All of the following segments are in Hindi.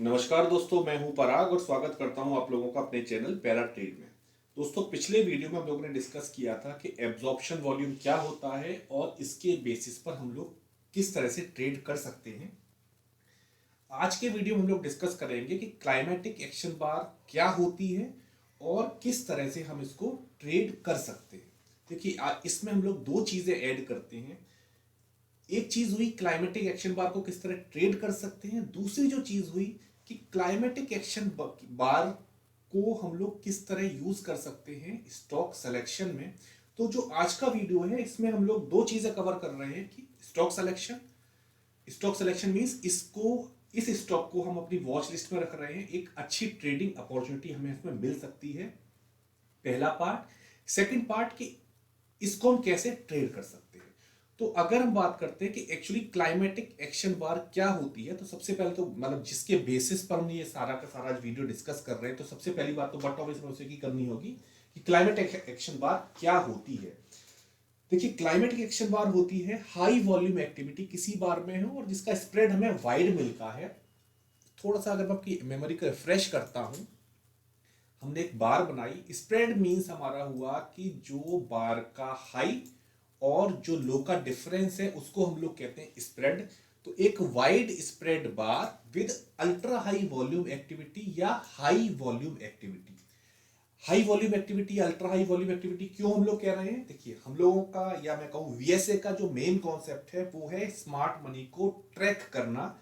नमस्कार दोस्तों, मैं हूं पराग और स्वागत करता हूं आप लोगों का अपने चैनल पैरा ट्रेड में। दोस्तों, पिछले वीडियो में हम लोगों ने डिस्कस किया था कि एब्जॉर्प्शन वॉल्यूम क्या होता है और इसके बेसिस पर हम लोग किस तरह से ट्रेड कर सकते हैं। आज के वीडियो में हम लोग डिस्कस करेंगे कि क्लाइमेटिक एक्शन बार क्या होती है और किस तरह से हम इसको ट्रेड कर सकते हैं। देखिए, इसमें हम लोग दो चीजें ऐड करते हैं। एक चीज हुई क्लाइमेटिक एक्शन बार को किस तरह ट्रेड कर सकते हैं, दूसरी जो चीज हुई कि क्लाइमेटिक एक्शन बार को हम लोग किस तरह यूज कर सकते हैं स्टॉक सिलेक्शन में। तो जो आज का वीडियो है इसमें हम लोग दो चीजें कवर कर रहे हैं कि स्टॉक सिलेक्शन मींस इस स्टॉक को हम अपनी वॉच लिस्ट में रख रहे हैं, एक अच्छी ट्रेडिंग अपॉर्चुनिटी हमें इसमें मिल सकती है, पहला पार्ट। सेकंड पार्ट कि इसको हम कैसे ट्रेड कर सकते हैं। तो अगर हम बात करते हैं कि एक्चुअली क्लाइमेटिक एक्शन बार क्या होती है, तो सबसे पहले तो मतलब जिसके बेसिस पर हम ये सारा का सारा वीडियो डिस्कस कर रहे हैं, तो सबसे पहली बात तो बट ऑब्वियस उसे की करनी होगी कि क्लाइमेटिक एक्शन बार क्या होती है। देखिए, क्लाइमेटिक एक्शन बार होती है हाई वॉल्यूम एक्टिविटी किसी बार में हो और जिसका स्प्रेड हमें वाइड मिलता है। थोड़ा सा अगर मैं आपकी मेमोरी को रिफ्रेश करता हूं, हमने एक बार बनाई, स्प्रेड मीन्स हमारा हुआ कि जो बार का हाई और जो लो का डिफरेंस है उसको हम लोग कहते हैं स्प्रेड। तो एक wide spread bar with ultra high volume activity या high volume activity. High volume activity, ultra high volume activity क्यों हम लोग कह रहे हैं? देखिए, हम लोगों का या मैं कहूं वीएसए का जो मेन कॉन्सेप्ट है वो है स्मार्ट मनी को ट्रैक करना।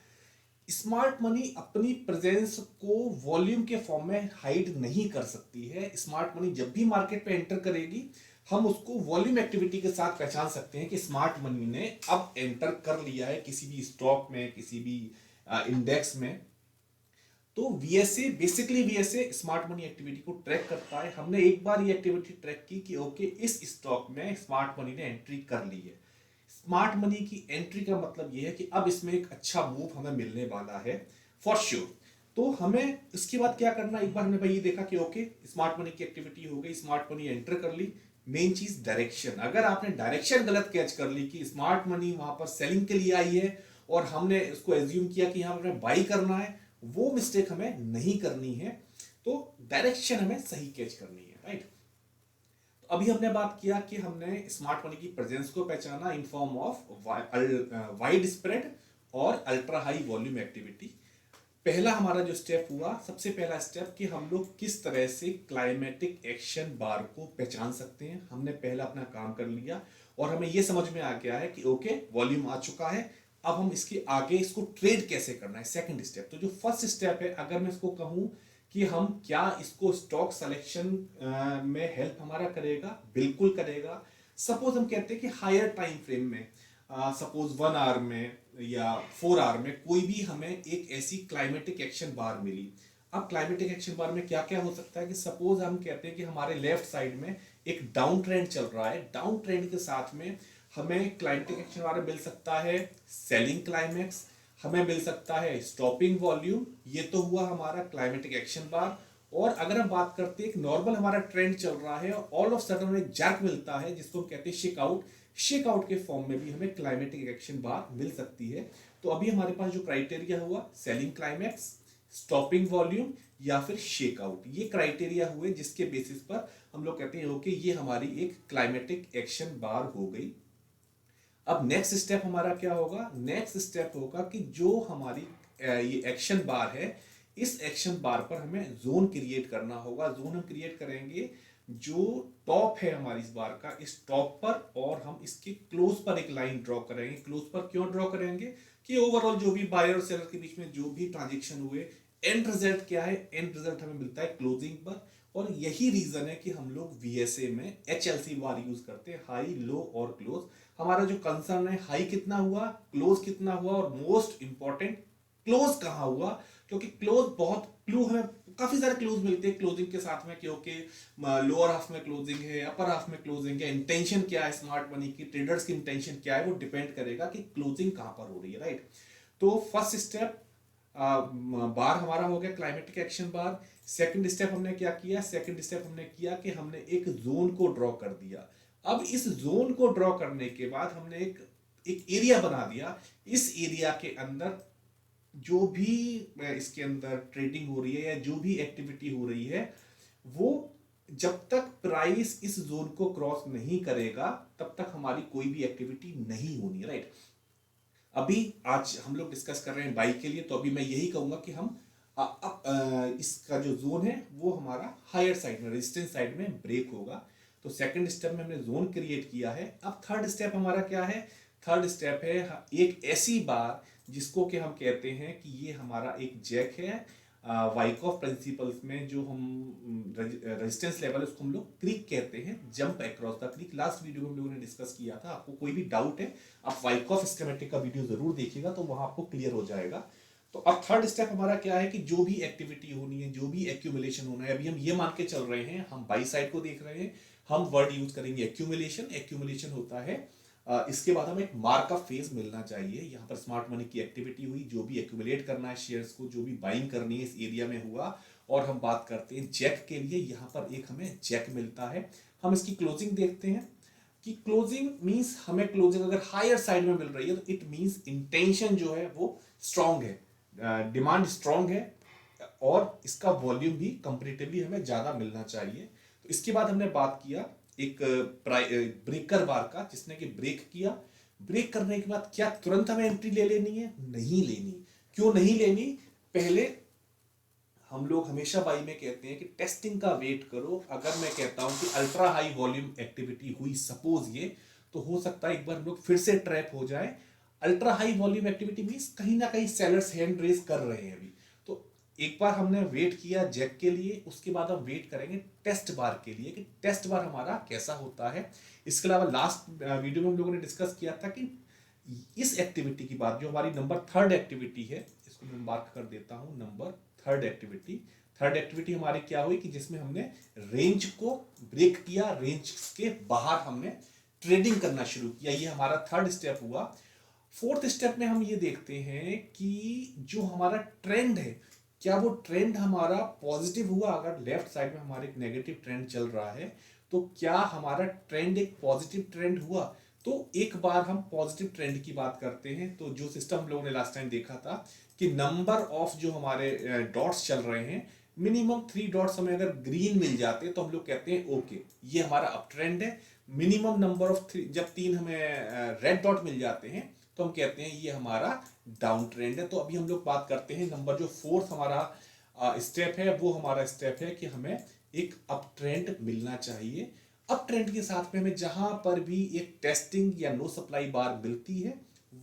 स्मार्ट मनी अपनी प्रेजेंस को वॉल्यूम के फॉर्म में हाइड नहीं कर सकती है। स्मार्ट मनी जब भी मार्केट पे एंटर करेगी, हम उसको वॉल्यूम एक्टिविटी के साथ पहचान सकते हैं कि स्मार्ट मनी ने अब एंटर कर लिया है किसी भी स्टॉक में, किसी भी इंडेक्स में। तो VSA, basically VSA smart money activity को ट्रैक करता है। हमने एक बार ये एक्टिविटी ट्रैक की कि ओके, इस स्टॉक में स्मार्ट मनी ने एंट्री कर ली है। स्मार्ट मनी की एंट्री का मतलब यह है कि अब इसमें एक अच्छा मूव हमें मिलने वाला है फॉर श्योर। तो हमें इसके बाद क्या करना, एक बार हमने भाई ये देखा कि ओके स्मार्ट मनी की एक्टिविटी हो गई, स्मार्ट मनी एंटर कर ली। मेन चीज डायरेक्शन, अगर आपने डायरेक्शन गलत कैच कर ली कि स्मार्ट मनी वहां पर सेलिंग के लिए आई है और हमने उसको एज्यूम किया कि यहां हमें बाई करना है, वो मिस्टेक हमें नहीं करनी है। तो डायरेक्शन हमें सही कैच करनी है, राइट। तो अभी हमने बात किया कि हमने स्मार्ट मनी की प्रेजेंस को पहचाना in form of wide spread और अल्ट्रा हाई वॉल्यूम एक्टिविटी। पहला हमारा जो स्टेप हुआ, सबसे पहला स्टेप कि हम लोग किस तरह से क्लाइमेटिक एक्शन बार को पहचान सकते हैं। हमने पहला अपना काम कर लिया और हमें यह समझ में आ गया है कि ओके वॉल्यूम आ चुका है, अब हम इसके आगे इसको ट्रेड कैसे करना है, सेकंड स्टेप। तो जो फर्स्ट स्टेप है, अगर मैं इसको कहूं कि हम क्या इसको स्टॉक सिलेक्शन में हेल्प हमारा करेगा, बिल्कुल करेगा। सपोज हम कहते हैं कि हायर टाइम फ्रेम में, सपोज 1 आवर में या 4 आवर में कोई भी हमें एक ऐसी क्लाइमेटिक एक्शन बार मिली। अब क्लाइमेटिक एक्शन बार में क्या क्या हो सकता है कि सपोज हम कहते हैं कि हमारे लेफ्ट साइड में एक डाउन ट्रेंड चल रहा है, डाउन ट्रेंड के साथ में हमें क्लाइमेटिक एक्शन बार में मिल सकता है सेलिंग क्लाइमेक्स, हमें मिल सकता है स्टॉपिंग वॉल्यूम। ये तो हुआ हमारा क्लाइमेटिक एक्शन बार। और अगर हम बात करते हैं एक नॉर्मल हमारा ट्रेंड चल रहा है और ऑल ऑफ सडन एक जर्क मिलता है जिसको हम कहते हैं शेकआउट, शेकआउट के फॉर्म में भी हमें क्लाइमेटिक एक्शन बार मिल सकती है। तो अभी हमारे पास जो क्राइटेरिया हुआ, सेलिंग क्लाइमेक्स, स्टॉपिंग वॉल्यूम या फिर शेकआउट, ये क्राइटेरिया हुए जिसके बेसिस पर हम लोग कहते हैं ओके ये हमारी एक क्लाइमेटिक एक्शन बार हो गई। अब नेक्स्ट स्टेप हमारा क्या होगा? नेक्स्ट स्टेप होगा कि जो हमारी ये एक्शन बार है, इस एक्शन बार पर हमें जोन क्रिएट करना होगा। जोन हम क्रिएट करेंगे जो टॉप है हमारी इस बार का, इस टॉप पर, और हम इसके क्लोज पर एक लाइन ड्रॉ करेंगे। क्लोज पर क्यों ड्रॉ करेंगे कि ओवरऑल जो भी बायर और सेलर के बीच में जो भी ट्रांजेक्शन हुए, एंड रिजल्ट क्या है? एंड रिजल्ट हमें मिलता है क्लोजिंग पर। और यही रीजन है कि हम लोग वीएसए में एचएलसी बार यूज करते हैं, हाई, लो और क्लोज। हमारा जो कंसर्न है हाई कितना हुआ, क्लोज कितना हुआ, और मोस्ट इंपॉर्टेंट क्लोज कहां हुआ। क्योंकि क्लोज बहुत क्लू हमें काफी सारे क्लोज मिलते हैं क्लोजिंग के साथ में, क्योंकि लोअर हाफ में क्लोजिंग है, अपर हाफ में क्लोजिंग है, इंटेंशन क्या है स्मार्ट मनी की, ट्रेडर्स की इंटेंशन क्या है, वो डिपेंड करेगा कि क्लोजिंग कहां पर हो रही है, राइट। तो फर्स्ट स्टेप बार हमारा हो गया क्लाइमेटिक एक्शन बार। सेकंड स्टेप हमने क्या किया? सेकंड स्टेप हमने किया कि हमने एक जोन को ड्रॉ कर दिया। अब इस जोन को ड्रॉ करने के बाद हमने एक एक एरिया बना दिया। इस एरिया के अंदर जो भी इसके अंदर ट्रेडिंग हो रही है या जो भी एक्टिविटी हो रही है, वो जब तक प्राइस इस जोन को क्रॉस नहीं करेगा तब तक हमारी कोई भी एक्टिविटी नहीं होनी, राइट। अभी आज हम लोग डिस्कस कर रहे हैं बाई के लिए, तो अभी मैं यही कहूंगा कि हम इसका जो जोन है वो हमारा हायर साइड में, रेजिस्टेंस साइड में ब्रेक होगा। तो सेकंड स्टेप में हमने जोन क्रिएट किया है। अब थर्ड स्टेप हमारा क्या है? थर्ड स्टेप है एक ऐसी बार जिसको कि हम कहते हैं कि ये हमारा एक जैक है। वाइकॉफ प्रिंसिपल्स में जो हम रेजिस्टेंस लेवल है उसको हम लोग क्रीक कहते हैं, jump across the creek. Last video में हम लोगों ने डिस्कस किया था। आपको कोई भी डाउट है आप वाइकॉफ स्कीमेटिक का वीडियो जरूर देखिएगा, तो वहां आपको क्लियर हो जाएगा। तो अब थर्ड स्टेप हमारा क्या है कि जो भी एक्टिविटी होनी है, जो भी एक्यूमुलेशन होना है, अभी हम ये मान के चल रहे हैं, हम बाई साइड को देख रहे हैं, हम वर्ड यूज करेंगे एक्यूमुलेशन। एक्यूमुलेशन होता है इसके बाद हमें एक मार्कअप फेज मिलना चाहिए। यहाँ पर स्मार्ट मनी की एक्टिविटी हुई, जो भी एक्यूमुलेट करना है शेयर्स को, जो भी बाइंग करनी है इस एरिया में हुआ। और हम बात करते हैं जैक के लिए, यहाँ पर एक हमें जैक मिलता है। हम इसकी क्लोजिंग देखते हैं कि क्लोजिंग मींस हमें क्लोजिंग अगर हायर साइड में मिल रही है तो इट मींस इंटेंशन जो है वो स्ट्रांग है, डिमांड स्ट्रांग है और इसका वॉल्यूम भी कंपैरेटिवली हमें ज्यादा मिलना चाहिए। तो इसके बाद हमने बात किया एक ब्रेकर बार का, जिसने कि ब्रेक किया। ब्रेक करने के बाद क्या तुरंत हमें एंट्री ले लेनी है? नहीं लेनी। क्यों नहीं लेनी? पहले हम लोग हमेशा बाई में कहते हैं कि टेस्टिंग का वेट करो। अगर मैं कहता हूं कि अल्ट्रा हाई वॉल्यूम एक्टिविटी हुई सपोज ये, तो हो सकता है एक बार हम लोग फिर से ट्रैप हो जाए। Ultra high volume activity means कहीं ना कहीं सेलर्स हैंड रेज कर रहे हैं अभी। तो एक बार हमने वेट किया जैक के लिए, उसके बाद हम वेट करेंगे टेस्ट बार के लिए कि टेस्ट बार हमारा कैसा होता है। इसके अलावा लास्ट वीडियो में हम लोगों ने डिस्कस किया था कि इस एक्टिविटी की बात, जो हमारी नंबर थर्ड एक्टिविटी है, इसको मैं मार्क कर देता हूं, number third activity. Third activity हमारी क्या हुई कि जिसमें हमने रेंज को ब्रेक किया, रेंज के बाहर हमने ट्रेडिंग करना शुरू किया। ये हमारा थर्ड स्टेप हुआ। फोर्थ स्टेप में हम ये देखते हैं कि जो हमारा ट्रेंड है, क्या वो ट्रेंड हमारा पॉजिटिव हुआ? अगर लेफ्ट साइड में हमारे एक नेगेटिव ट्रेंड चल रहा है तो क्या हमारा ट्रेंड एक पॉजिटिव ट्रेंड हुआ? तो एक बार हम पॉजिटिव ट्रेंड की बात करते हैं, तो जो सिस्टम हम लोगों ने लास्ट टाइम देखा था कि नंबर ऑफ जो हमारे डॉट्स चल रहे हैं, मिनिमम 3 डॉट्स हमें अगर ग्रीन मिल जाते हैं तो हम लोग कहते हैं ओके ये हमारा अप ट्रेंड है। मिनिमम नंबर ऑफ 3, जब 3 हमें रेड डॉट मिल जाते हैं तो हम कहते हैं ये हमारा डाउन ट्रेंड है। तो अभी हम लोग बात करते हैं नंबर जो फोर्थ हमारा स्टेप है, वो हमारा स्टेप है कि हमें एक अप ट्रेंड मिलना चाहिए। अप ट्रेंड के साथ में हमें जहां पर भी एक टेस्टिंग या नो सप्लाई बार मिलती है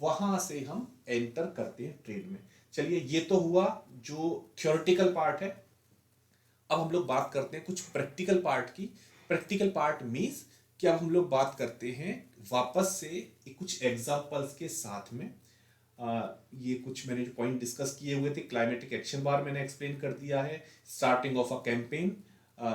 वहां से हम एंटर करते हैं ट्रेड में। चलिए ये तो हुआ जो थ्योरेटिकल पार्ट है। अब हम लोग बात करते हैं कुछ प्रैक्टिकल पार्ट की। प्रैक्टिकल पार्ट मीन्स कि अब हम लोग बात करते हैं वापस से कुछ एग्जांपल्स के साथ में। ये कुछ मैंने जो पॉइंट डिस्कस किए हुए थे, क्लाइमेटिक एक्शन बार मैंने एक्सप्लेन कर दिया है, स्टार्टिंग ऑफ अ कैंपेन।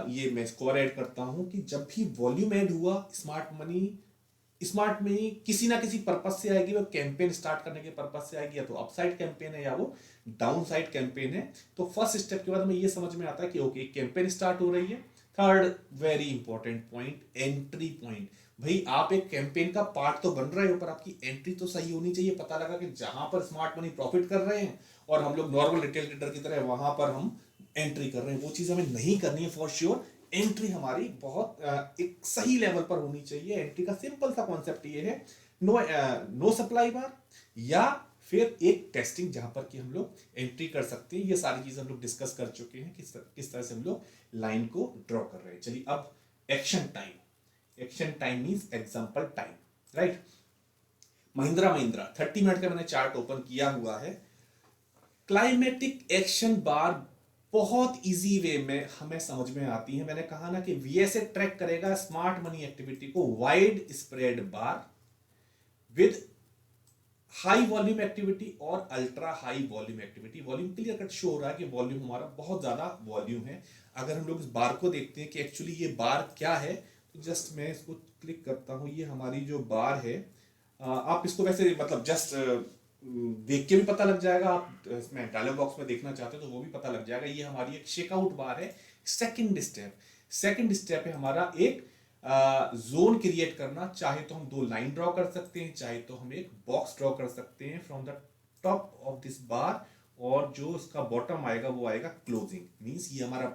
ये मैं इसको और ऐड करता हूं कि जब भी वॉल्यूम ऐड हुआ स्मार्ट मनी किसी ना किसी पर्पज से आएगी। वो कैंपेन स्टार्ट करने के पर्पज से आएगी, या तो अपसाइड कैंपेन है या वो डाउन साइड कैंपेन है। तो फर्स्ट स्टेप के बाद हमें ये समझ में आता है कि ओके कैंपेन स्टार्ट हो रही है। Third very important point, entry point. भाई आप एक कैंपेन का पार्ट तो बन रहे हो, पर आपकी एंट्री तो सही होनी चाहिए। पता लगा कि जहां पर स्मार्ट मनी प्रॉफिट कर रहे हैं और हम लोग नॉर्मल रिटेल ट्रेडर की तरह वहां पर हम एंट्री कर रहे हैं, वो चीज हमें नहीं करनी है फॉर श्योर। एंट्री हमारी बहुत एक सही लेवल पर होनी चाहिए। एंट्री का सिंपल सा कॉन्सेप्ट ये है, नो सप्लाई बार या फिर एक टेस्टिंग जहां पर कि हम लोग एंट्री कर सकते हैं। ये सारी चीज हम लोग डिस्कस कर चुके हैं किस तरह से हम लोग लाइन को ड्रॉ कर रहे हैं। चलिए अब action time. Action time means example time, right. Mahindra 30 minute का मैंने चार्ट ओपन किया हुआ है। क्लाइमेटिक एक्शन बार बहुत इजी वे में हमें समझ में आती है। मैंने कहा ना कि वीएसए ट्रैक करेगा स्मार्ट मनी एक्टिविटी को, wide spread bar with high volume activity और ultra high volume activity. Volume clear cut show हो रहा है कि वॉल्यूम हमारा बहुत ज्यादा वॉल्यूम है। अगर हम लोग इस बार को देखते हैं कि एक्चुअली ये बार क्या है, तो जस्ट मैं इसको क्लिक करता हूं। ये हमारी जो बार है, आप इसको वैसे मतलब जस्ट देख के भी पता लग जाएगा। आप इसमें डायलॉग बॉक्स में देखना चाहते हो तो वो भी पता लग जाएगा। ये हमारी एक शेकआउट बार है। सेकंड स्टेप है हमारा एक जोन क्रिएट करना। चाहे तो हम 2 लाइन ड्रॉ कर सकते हैं, चाहे तो हम एक बॉक्स ड्रॉ कर सकते हैं। From the top of this bar और जो इसका बॉटम आएगा वो आएगा क्लोजिंग, मींस ये हमारा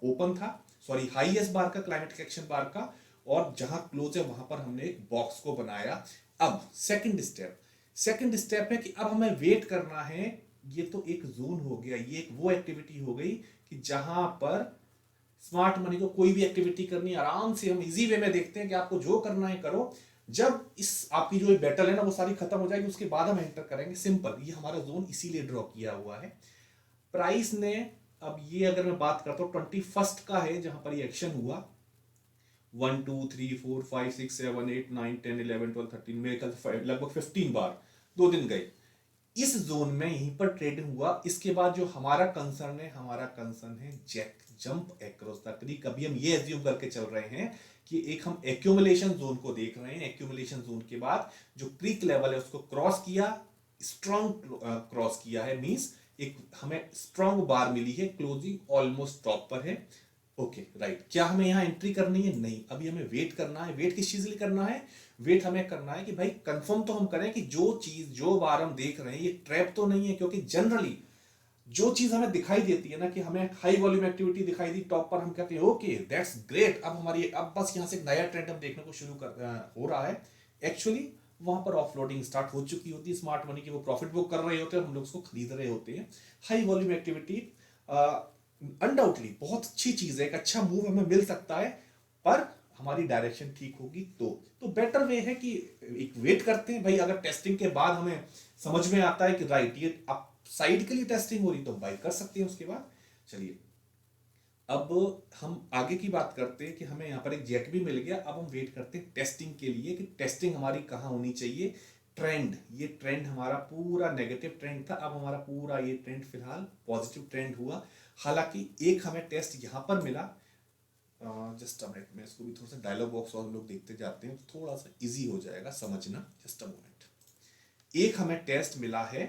ओपन था, सॉरी हाईएस्ट बार का, क्लाइमेटिक एक्शन बार का, और जहां क्लोज है वहां पर हमने एक बॉक्स को बनाया। अब सेकंड स्टेप है कि अब हमें वेट करना है। ये तो एक जोन हो गया, ये एक वो एक्टिविटी हो गई कि जहां पर स्मार्ट मनी को कोई भी एक्टिविटी करनी है आराम से, हम इजी वे में देखते हैं कि आपको जो करना है करो। जब इस आपकी जो बैटल है ना वो सारी खत्म हो जाएगी, उसके बाद हम एंटर करेंगे। सिंपल, ये हमारा जोन इसीलिए ड्रॉ किया हुआ है प्राइस ने। अब ये अगर मैं बात करता हूँ 21st का है जहां पर ये एक्शन हुआ, 1 2 3 4 5 6 7 8 9 10 11 12 13, मेरे ख्याल लगभग 15 बार 2 दिन गए इस जोन में, यहीं पर ट्रेडिंग हुआ। इसके बाद जो हमारा कंसर्न है Jack jump across the creek. अभी हम ये एज्यूम करके चल रहे हैं कि एक हम एक्यूमुलेशन जोन को देख रहे हैं। एक्यूमुलेशन जोन के बाद जो क्रीक लेवल है उसको क्रॉस किया, स्ट्रॉन्ग क्रॉस किया है, मींस एक हमें स्ट्रॉन्ग बार मिली है, क्लोजिंग ऑलमोस्ट टॉप पर है। ओके राइट, क्या हमें यहां एंट्री करनी है? नहीं, अभी हमें वेट करना है। वेट किस चीज के लिए करना है? वेट हमें करना है कि भाई कंफर्म तो हम करें कि जो चीज जो बार हम देख रहे हैं ये ट्रैप तो नहीं है, क्योंकि जनरली जो चीज हमें दिखाई देती है ना कि हमें हाई वॉल्यूम एक्टिविटी दिखाई दी टॉप पर, हम कहते हैं ओके दैट्स ग्रेट, अब हमारी अब बस यहां से एक नया ट्रेंड हम देखने को शुरू हो रहा है। एक्चुअली वहां पर ऑफलोडिंग स्टार्ट हो चुकी होती है स्मार्ट मनी की, वो प्रॉफिट बुक कर रहे होते हैं, हम लोग उसको खरीद रहे होते हैं। हाई वॉल्यूम एक्टिविटी अनडाउटली बहुत अच्छी चीज है, एक अच्छा मूव हमें मिल सकता है, पर हमारी डायरेक्शन ठीक होगी तो बेटर वे है कि एक वेट करते हैं भाई। अगर टेस्टिंग के बाद हमें समझ में आता है कि राइट ये अप साइड के लिए टेस्टिंग हो रही तो बाय कर सकते हैं उसके बाद। चलिए अब हम आगे की बात करते हैं कि हमें यहाँ पर एक जेट भी मिल गया। अब हम वेट करते हैं टेस्टिंग के लिए कि टेस्टिंग हमारी कहाँ होनी चाहिए। ट्रेंड, ये ट्रेंड हमारा पूरा नेगेटिव ट्रेंड था, अब हमारा पूरा ये ट्रेंड फिलहाल पॉजिटिव ट्रेंड हुआ। हालांकि एक हमें टेस्ट यहाँ पर मिला, जस्ट अ मिनट में इसको भी थोड़ा सा डायलॉग बॉक्स और हम लोग देखते जाते हैं तो थोड़ा सा इजी हो जाएगा समझना। जस्ट अ मोमेंट, एक हमें टेस्ट मिला है,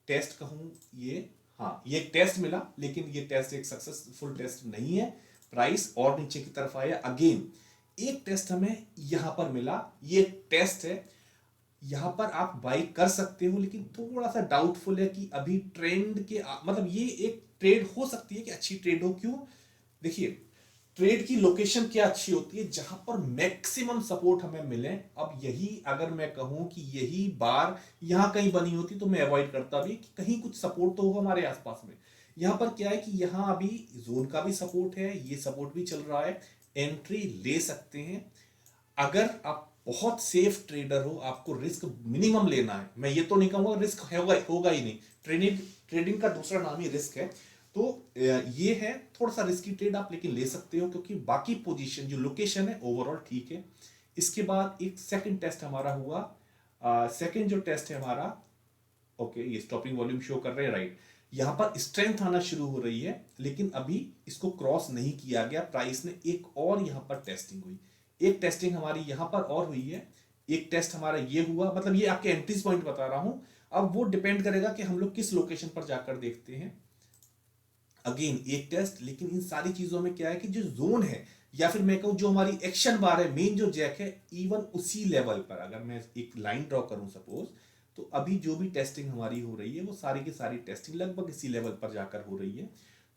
टेस्ट कहूं ये, हाँ ये एक टेस्ट मिला, लेकिन ये टेस्ट एक सक्सेसफुल टेस्ट नहीं है। प्राइस और नीचे की तरफ आया अगेन। एक टेस्ट हमें यहां पर मिला, ये टेस्ट है, यहां पर आप बाई कर सकते हो, लेकिन थोड़ा सा डाउटफुल है कि अभी ट्रेंड के मतलब ये एक ट्रेड हो सकती है कि अच्छी ट्रेड हो। क्यों? देखिए ट्रेड की लोकेशन क्या अच्छी होती है, जहां पर मैक्सिमम सपोर्ट हमें मिले। अब यही अगर मैं कहूं कि यही बार यहां कहीं बनी होती तो मैं अवॉइड करता भी कि कहीं कुछ सपोर्ट तो हो हमारे आसपास में। यहां पर क्या है कि यहां अभी जोन का भी सपोर्ट है, ये सपोर्ट भी चल रहा है, एंट्री ले सकते हैं। अगर आप बहुत सेफ ट्रेडर हो, आपको रिस्क मिनिमम लेना है, मैं ये तो नहीं कहूंगा रिस्क होगा ही नहीं, ट्रेडिंग ट्रेडिंग का दूसरा नाम ही रिस्क है। तो ये है थोड़ा सा रिस्की ट्रेड आप लेकिन ले सकते हो, क्योंकि बाकी पोजीशन जो लोकेशन है ओवरऑल ठीक है। इसके बाद एक सेकंड टेस्ट हमारा हुआ, सेकंड जो टेस्ट है हमारा, ओके ये स्टॉपिंग वॉल्यूम शो कर रहे हैं राइट, यहां पर स्ट्रेंथ आना शुरू हो रही है, लेकिन अभी इसको क्रॉस नहीं किया गया प्राइस ने। एक और यहां पर टेस्टिंग हुई, एक टेस्टिंग हमारी यहां पर और हुई है, एक टेस्ट हमारा ये हुआ, मतलब ये आपके एंट्रीज पॉइंट बता रहा हूं। अब वो डिपेंड करेगा कि हम लोग किस लोकेशन पर जाकर देखते हैं। अगेन एक टेस्ट, लेकिन इन सारी चीजों में क्या है कि जो जोन है या फिर मैं कहूं जो हमारी एक्शन बार है, मेन जो जैक है, इवन उसी लेवल पर अगर मैं एक लाइन ड्रॉ करूं सपोज, तो अभी जो भी टेस्टिंग हमारी हो रही है वो सारी की सारी टेस्टिंग लगभग इसी लेवल पर जाकर हो रही है।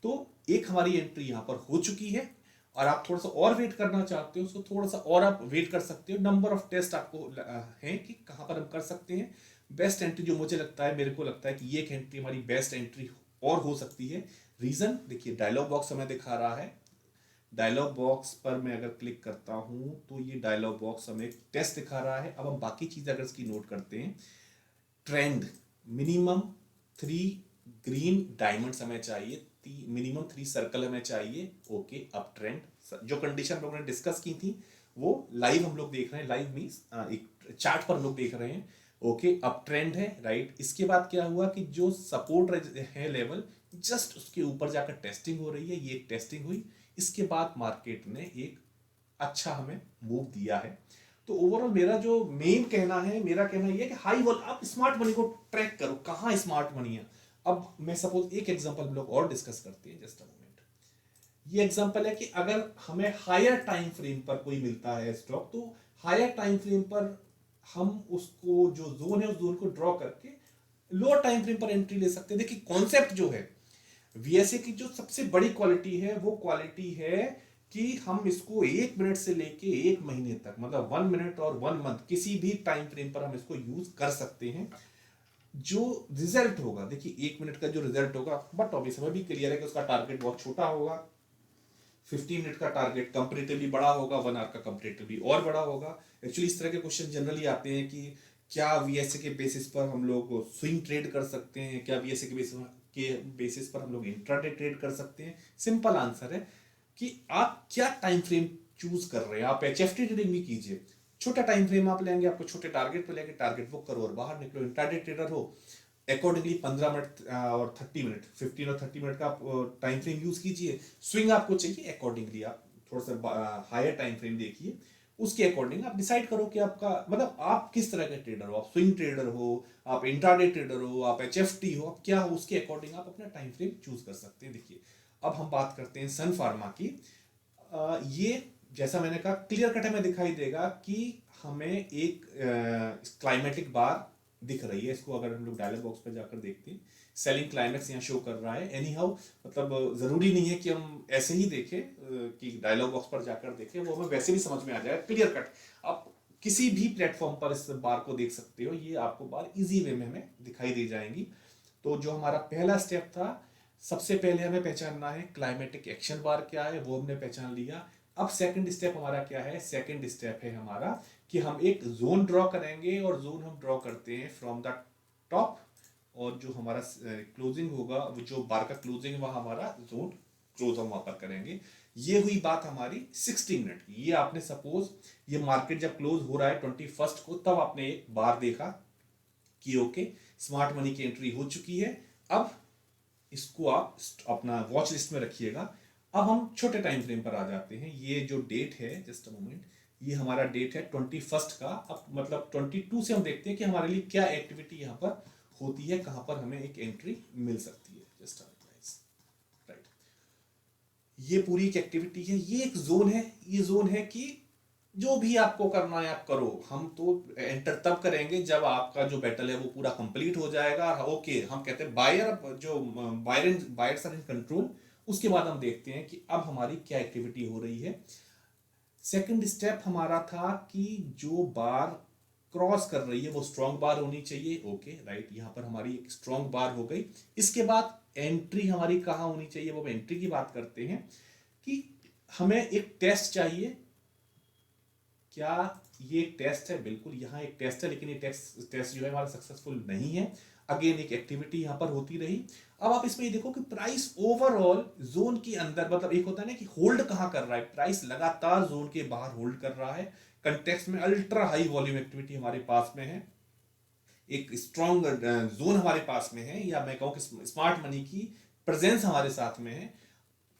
तो एक हमारी एंट्री यहां पर हो चुकी है, और आप थोड़ा सा और वेट करना चाहते हो उसको थोड़ा सा और आप वेट कर सकते हो। नंबर ऑफ टेस्ट आपको है कि कहां पर हम कर सकते हैं। बेस्ट एंट्री जो मुझे लगता है, मेरे को लगता है कि ये एक एंट्री हमारी बेस्ट एंट्री और हो सकती है। रीजन देखिए, डायलॉग बॉक्स हमें दिखा रहा है, डायलॉग बॉक्स पर मैं अगर क्लिक करता हूं तो ये डायलॉग बॉक्स हमें टेस्ट दिखा रहा है। अब हम बाकी चीजें अगर इसकी नोट करते हैं, ट्रेंड मिनिमम 3 ग्रीन डायमंड्स हमें चाहिए, मिनिमम 3 सर्कल हमें चाहिए। ओके अब ट्रेंड जो कंडीशन हम लोगों ने डिस्कस की थी वो लाइव हम लोग देख रहे हैं, लाइव मीन्स एक चार्ट पर लोग देख रहे हैं। ओके अब ट्रेंड है राइट। इसके बाद क्या हुआ कि जो सपोर्ट है लेवल, जस्ट उसके ऊपर जाकर टेस्टिंग हो रही है, ये एक टेस्टिंग हुई। इसके बाद मार्केट ने एक अच्छा हमें मूव दिया है। तो ओवरऑल मेरा जो मेन कहना है, मेरा कहना यह है कि हाई वॉल आप स्मार्ट मनी को ट्रैक करो, कहां स्मार्ट मनी है। अब मैं सपोज एक एग्जांपल हम लोग और डिस्कस करते हैं, जस्ट अ मोमेंट। ये एग्जांपल है कि अगर हमें हायर टाइम फ्रेम पर कोई मिलता है स्टॉक, तो हायर टाइम फ्रेम पर हम उसको जो जोन है उस जोन को ड्रॉ करके लोअर टाइम फ्रेम पर एंट्री ले सकते हैं। देखिए कॉन्सेप्ट जो है वीएसए की जो सबसे बड़ी क्वालिटी है वो क्वालिटी है कि हम इसको 1 मिनट से लेके 1 महीने तक, मतलब 1 मिनट और 1 मंथ, किसी भी टाइम फ्रेम पर हम इसको यूज कर सकते हैं। जो रिजल्ट होगा, देखिए 1 मिनट का जो रिजल्ट होगा, बट ऑब्वियस हमें भी क्लियर है कि उसका टारगेट बहुत छोटा होगा। 15 मिनट का टारगेट कंपेरेटिवली बड़ा होगा, 1 आवर का कंपेरेटिवली और बड़ा होगा। एक्चुअली इस तरह के क्वेश्चन जनरली आते हैं कि क्या वीएसए के बेसिस पर हम लोग स्विंग ट्रेड कर सकते हैं, क्या वीएसए के बेसिस पर हम लोग इंट्राडे ट्रेड कर सकते हैं। सिंपल आंसर है कि आप क्या टाइम फ्रेम चूज कर रहे हैं। आप एचएफटी ट्रेडिंग भी कीजिए, छोटा टाइम फ्रेम आप लेंगे, आपको छोटे टारगेट पे लेके टारगेट बुक करो और बाहर निकलो। इंट्राडे ट्रेडर हो, अकॉर्डिंगली 15 मिनट और 30 मिनट, 15 और 30 मिनट का टाइम फ्रेम यूज कीजिए। स्विंग आपको चाहिए, अकॉर्डिंगली आप थोड़ा सा हायर टाइम फ्रेम देखिए, उसके अकॉर्डिंग आप डिसाइड करो कि आपका मतलब आप किस तरह के ट्रेडर हो। आप स्विंग ट्रेडर हो, आप इंट्राडे ट्रेडर हो, आप एचएफटी हो, आप क्या हो, उसके अकॉर्डिंग आप अपना टाइम फ्रेम चूज कर सकते हैं। देखिए अब हम बात करते हैं सन फार्मा की। ये जैसा मैंने कहा क्लियर कट हमें दिखाई देगा कि हमें एक क्लाइमेटिक बार दिख रही है। इसको अगर हम लोग डायलॉग बॉक्स पर जाकर देखते हैं, सेलिंग क्लाइमेक्स यहाँ शो कर रहा है। एनी हाउ मतलब जरूरी नहीं है कि हम ऐसे ही देखें कि डायलॉग बॉक्स पर जाकर देखें, वो हमें वैसे भी समझ में आ जाए क्लियर कट। आप किसी भी प्लेटफॉर्म पर इस बार को देख सकते हो, ये आपको बार इजी वे में हमें दिखाई दे जाएंगी। तो जो हमारा पहला स्टेप था, सबसे पहले हमें पहचानना है क्लाइमेटिक एक्शन बार क्या है, वो हमने पहचान लिया। अब सेकंड स्टेप हमारा क्या है, सेकंड स्टेप है हमारा कि हम एक जोन ड्रॉ करेंगे, और जोन हम ड्रॉ करते हैं फ्रॉम द टॉप, और जो हमारा क्लोजिंग होगा, वो जो बार का क्लोजिंग वह हमारा जोन क्लोज हम वहां पर करेंगे। ये हुई बात हमारी 60 मिनट की। ये आपने सपोज ये मार्केट जब क्लोज हो रहा है 21 को, तब आपने एक बार देखा कि ओके स्मार्ट मनी की एंट्री हो चुकी है। अब इसको आप अपना वॉच लिस्ट में रखिएगा। अब हम छोटे टाइम फ्रेम पर आ जाते हैं। ये जो डेट है, जस्ट अ मोमेंट, ये हमारा डेट है 21 का। अब मतलब 22 से हम देखते हैं कि हमारे लिए क्या एक्टिविटी यहाँ पर होती है, कहां पर हमें एक एंट्री मिल सकती है। जस्ट राइट, ये पूरी एक एक्टिविटी है, ये एक जोन है। ये जोन है कि जो भी आपको करना है आप करो। हम तो एंटर तब करेंगे जब आपका जो बैटल है वो पूरा कंप्लीट हो जाएगा। ओके, हम कहते हैं बायर, जो बायर्स आर इन कंट्रोल। उसके बाद हम देखते हैं कि अब हमारी क्या एक्टिविटी हो रही है। सेकंड स्टेप हमारा था कि जो बार क्रॉस कर रही है वो स्ट्रॉन्ग बार होनी चाहिए। ओके राइट, यहां पर हमारी एक स्ट्रॉन्ग बार हो गई। इसके बाद एंट्री हमारी कहां होनी चाहिए, वो एंट्री की बात करते हैं कि हमें एक टेस्ट चाहिए। क्या ये एक टेस्ट है? बिल्कुल यहाँ एक टेस्ट है, लेकिन ये टेस्ट जो है हमारा सक्सेसफुल नहीं है। अगेन एक एक्टिविटी यहाँ पर होती रही। अब आप इसमें ये देखो कि प्राइस ओवरऑल जोन के अंदर, मतलब एक होता है ना कि होल्ड कहाँ कर रहा है, प्राइस लगातार जोन के बाहर होल्ड कर रहा है। कंटेक्स्ट में अल्ट्रा हाई वॉल्यूम एक्टिविटी हमारे पास में है, एक स्ट्रॉन्ग जोन हमारे पास में है, या मैं कहूँ कि स्मार्ट मनी की प्रेजेंस हमारे साथ में है।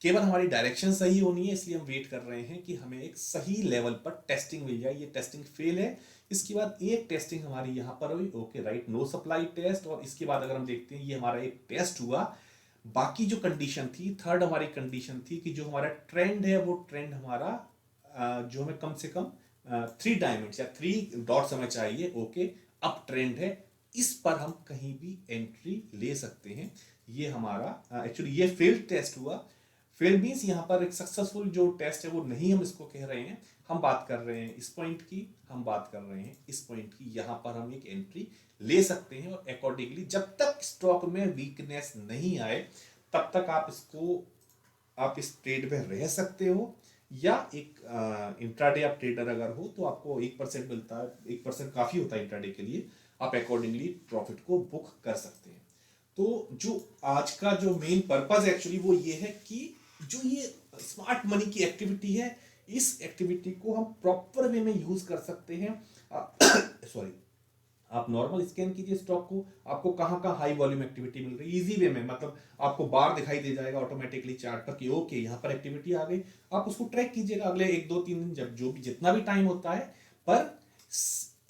केवल हमारी डायरेक्शन सही होनी है, इसलिए हम वेट कर रहे हैं कि हमें एक सही लेवल पर टेस्टिंग मिल जाए। ये टेस्टिंग फेल है। इसके बाद एक टेस्टिंग हमारी यहां पर हुई, okay right, no supply test. और इसके बाद अगर हम देखते हैं ये हमारा एक टेस्ट हुआ। बाकी जो कंडीशन थी, थर्ड हमारी कंडीशन थी कि जो हमारा ट्रेंड है वो ट्रेंड हमारा जो हमें कम से कम 3 डायमंड्स या 3 डॉट्स हमें चाहिए। ओके, अप ट्रेंड है, इस पर हम कहीं भी एंट्री ले सकते हैं। ये हमारा एक्चुअली ये फेल्ड टेस्ट हुआ। फेल मीन्स यहाँ पर एक सक्सेसफुल जो टेस्ट है वो नहीं हम इसको कह रहे हैं। हम बात कर रहे हैं इस पॉइंट की, हम बात कर रहे हैं इस पॉइंट की। यहाँ पर हम एक एंट्री ले सकते हैं, और अकॉर्डिंगली जब तक स्टॉक में वीकनेस नहीं आए तब तक आप इस ट्रेड में रह सकते हो। या एक इंट्राडे आप ट्रेडर अगर हो तो आपको 1% मिलता है, 1% काफी होता है इंट्राडे के लिए। आप अकॉर्डिंगली प्रॉफिट को बुक कर सकते हैं। तो जो आज का जो मेन पर्पज एक्चुअली वो ये है कि जो ये स्मार्ट मनी की एक्टिविटी है, इस एक्टिविटी को हम प्रॉपर वे में यूज कर सकते हैं। सॉरी, आप नॉर्मल स्कैन कीजिए स्टॉक को, आपको कहां कहां हाई वॉल्यूम एक्टिविटी मिल रही है इजी वे में, मतलब आपको बार दिखाई दे जाएगा ऑटोमेटिकली चार्ट पर कि ओके यहाँ पर एक्टिविटी आ गई। आप उसको ट्रैक कीजिएगा अगले 1 2 3 दिन, जब जो भी जितना भी टाइम होता है। पर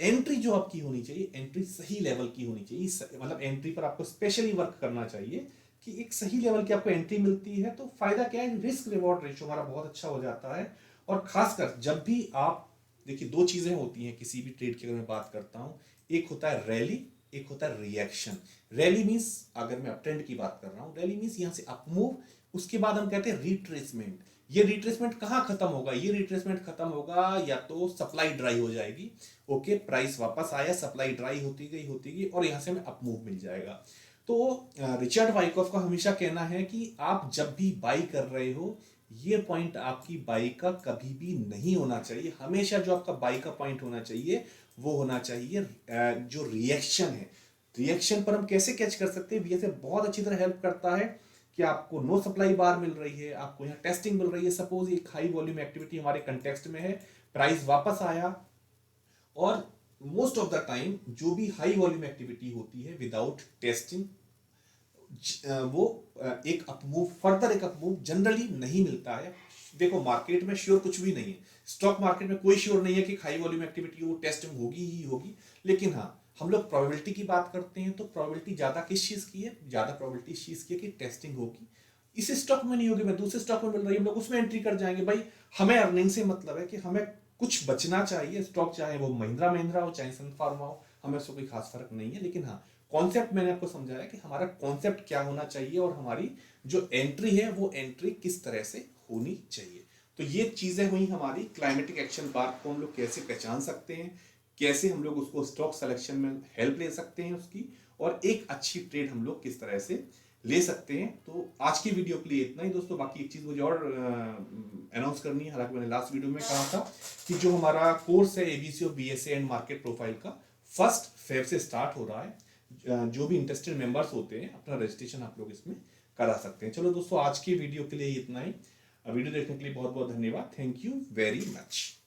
एंट्री जो आपकी होनी चाहिए, एंट्री सही लेवल की होनी चाहिए। मतलब एंट्री पर आपको स्पेशली वर्क करना चाहिए कि एक सही लेवल की आपको एंट्री मिलती है तो फायदा क्या है, रिस्क रिवॉर्ड रेशियो हमारा बहुत अच्छा हो जाता है। और खासकर जब भी आप देखिए, 2 चीजें होती हैं किसी भी ट्रेड की अगर मैं बात करता हूं। एक होता है रैली, एक होता है रिएक्शन। रैली मीन्स, अगर मैं अप ट्रेंड की बात कर रहा हूं, रैली मीन्स यहां से अप मूव, उसके बाद हम कहते हैं रिट्रेसमेंट। ये रिट्रेसमेंट कहां खत्म होगा? ये रिट्रेसमेंट खत्म होगा या तो सप्लाई ड्राई हो जाएगी, ओके, प्राइस वापस आया, सप्लाई ड्राई होती गई और यहां से हमें अप मूव मिल जाएगा। तो रिचर्ड वाइकॉफ का हमेशा कहना है कि आप जब भी बाई कर रहे हो, ये पॉइंट आपकी बाई का कभी भी नहीं होना चाहिए। हमेशा जो आपका बाई का पॉइंट होना चाहिए वो होना चाहिए जो रिएक्शन है। रिएक्शन पर हम कैसे कैच कर सकते हैं? बीएसए बहुत अच्छी तरह हेल्प करता है कि आपको नो सप्लाई बार मिल रही है, आपको यहाँ टेस्टिंग मिल रही है, सपोज एक हाई वॉल्यूम एक्टिविटी हमारे कंटेक्स्ट में है, प्राइस वापस आया, और मोस्ट ऑफ द टाइम जो भी हाई वॉल्यूम एक्टिविटी होती है विदाउट टेस्टिंग, वो एक अपमूव, फर्दर एक अपमूव जनरली नहीं मिलता है। देखो मार्केट में श्योर कुछ भी नहीं है, स्टॉक मार्केट में कोई श्योर नहीं है कि हाई वॉल्यूम एक्टिविटी वो टेस्टिंग होगी ही होगी, लेकिन हाँ हम लोग प्रोबेबिलिटी की बात करते हैं तो प्रोबेबिलिटी ज्यादा किस चीज की है? ज्यादा प्रोबेबिलिटी इस चीज की है कि टेस्टिंग होगी। इस स्टॉक में नहीं होगी, मैं दूसरे स्टॉक में मिल रही है, हम लोग उसमें एंट्री कर जाएंगे। भाई हमें अर्निंग से मतलब है कि हमें कुछ बचना चाहिए, स्टॉक चाहे वो महिंद्रा हो चाहे सन फार्मा हो, हमें उससे कोई खास फर्क नहीं है। लेकिन हाँ, कॉन्सेप्ट मैंने आपको समझाया कि हमारा कॉन्सेप्ट क्या होना चाहिए और हमारी जो एंट्री है वो एंट्री किस तरह से होनी चाहिए। तो ये चीजें हुई हमारी क्लाइमेटिक एक्शन बार को हम लोग कैसे पहचान सकते हैं, कैसे हम लोग उसको स्टॉक सिलेक्शन में हेल्प ले सकते हैं उसकी, और एक अच्छी ट्रेड हम लोग किस तरह से ले सकते हैं। तो आज की वीडियो के लिए इतना ही दोस्तों। बाकी एक चीज मुझे और अनाउंस करनी है, हालांकि मैंने लास्ट वीडियो में कहा था कि जो हमारा कोर्स है एबीसी और बीएसए एंड मार्केट प्रोफाइल का 1 फेब से स्टार्ट हो रहा है। जो भी इंटरेस्टेड मेंबर्स होते हैं अपना रजिस्ट्रेशन आप लोग इसमें करा सकते हैं। चलो दोस्तों, आज की वीडियो के लिए इतना ही। वीडियो देखने के लिए बहुत बहुत धन्यवाद। Thank you very much.